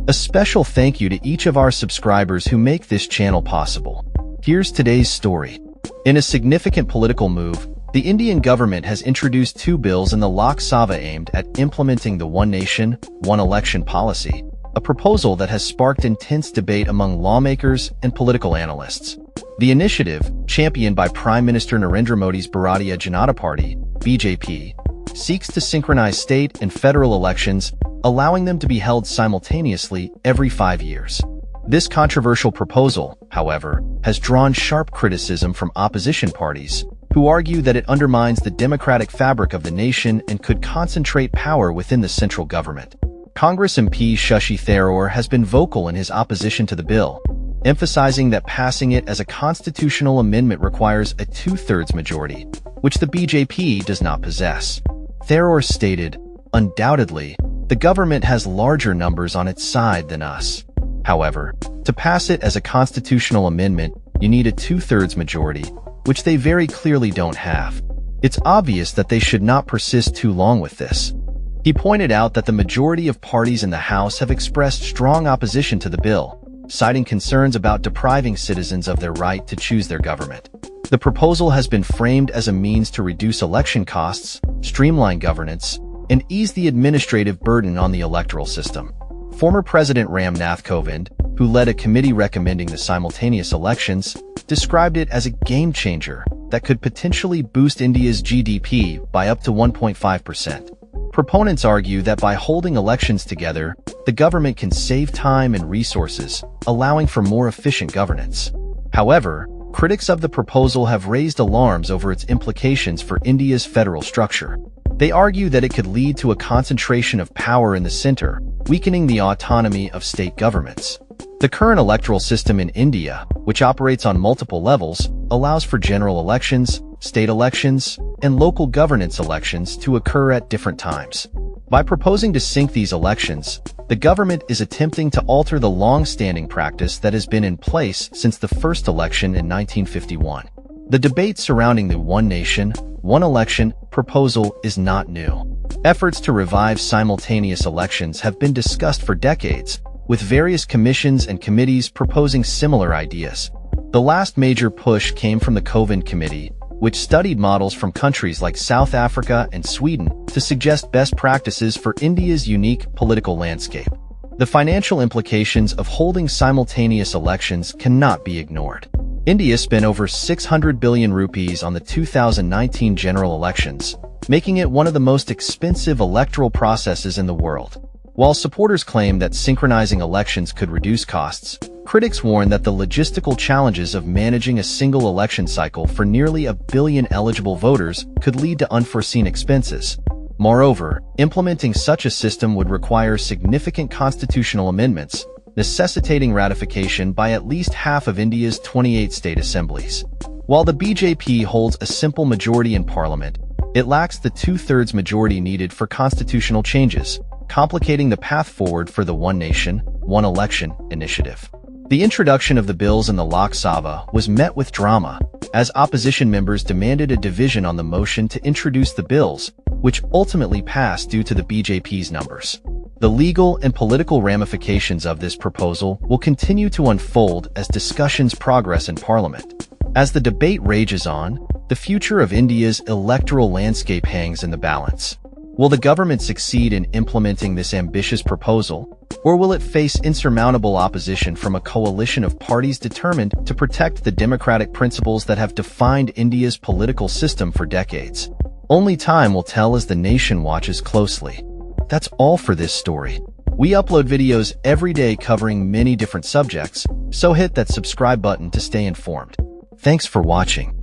A special thank you to each of our subscribers who make this channel possible. Here's today's story. In a significant political move, the Indian government has introduced two bills in the Lok Sabha aimed at implementing the One Nation, One Election policy, a proposal that has sparked intense debate among lawmakers and political analysts. The initiative, championed by Prime Minister Narendra Modi's Bharatiya Janata Party, BJP, seeks to synchronize state and federal elections, allowing them to be held simultaneously every 5 years. This controversial proposal, however, has drawn sharp criticism from opposition parties, who argue that it undermines the democratic fabric of the nation and could concentrate power within the central government. Congress MP Shashi Tharoor has been vocal in his opposition to the bill, emphasizing that passing it as a constitutional amendment requires a 2/3 majority, which the BJP does not possess. Tharoor stated, "Undoubtedly, the government has larger numbers on its side than us. However, to pass it as a constitutional amendment, you need a 2/3 majority, which they very clearly don't have. It's obvious that they should not persist too long with this." He pointed out that the majority of parties in the House have expressed strong opposition to the bill, citing concerns about depriving citizens of their right to choose their government. The proposal has been framed as a means to reduce election costs, streamline governance, and ease the administrative burden on the electoral system. Former President Ram Nath Kovind, who led a committee recommending the simultaneous elections, described it as a game-changer that could potentially boost India's GDP by up to 1.5%. Proponents argue that by holding elections together, the government can save time and resources, allowing for more efficient governance. However, critics of the proposal have raised alarms over its implications for India's federal structure. They argue that it could lead to a concentration of power in the center, weakening the autonomy of state governments. The current electoral system in India, which operates on multiple levels, allows for general elections, state elections, and local governance elections to occur at different times. By proposing to sync these elections, the government is attempting to alter the long-standing practice that has been in place since the first election in 1951. The debate surrounding the One Nation, One Election proposal is not new. Efforts to revive simultaneous elections have been discussed for decades, with various commissions and committees proposing similar ideas. The last major push came from the Kovind Committee, which studied models from countries like South Africa and Sweden to suggest best practices for India's unique political landscape. The financial implications of holding simultaneous elections cannot be ignored. India spent over 600 billion rupees on the 2019 general elections, making it one of the most expensive electoral processes in the world. While supporters claim that synchronizing elections could reduce costs, critics warn that the logistical challenges of managing a single election cycle for nearly 1 billion eligible voters could lead to unforeseen expenses. Moreover, implementing such a system would require significant constitutional amendments, necessitating ratification by at least half of India's 28 state assemblies. While the BJP holds a simple majority in parliament, it lacks the 2/3 majority needed for constitutional changes, complicating the path forward for the One Nation, One Election initiative. The introduction of the bills in the Lok Sabha was met with drama, as opposition members demanded a division on the motion to introduce the bills, which ultimately passed due to the BJP's numbers. The legal and political ramifications of this proposal will continue to unfold as discussions progress in Parliament. As the debate rages on, the future of India's electoral landscape hangs in the balance. Will the government succeed in implementing this ambitious proposal, or will it face insurmountable opposition from a coalition of parties determined to protect the democratic principles that have defined India's political system for decades? Only time will tell as the nation watches closely. That's all for this story. We upload videos every day covering many different subjects, so hit that subscribe button to stay informed. Thanks for watching.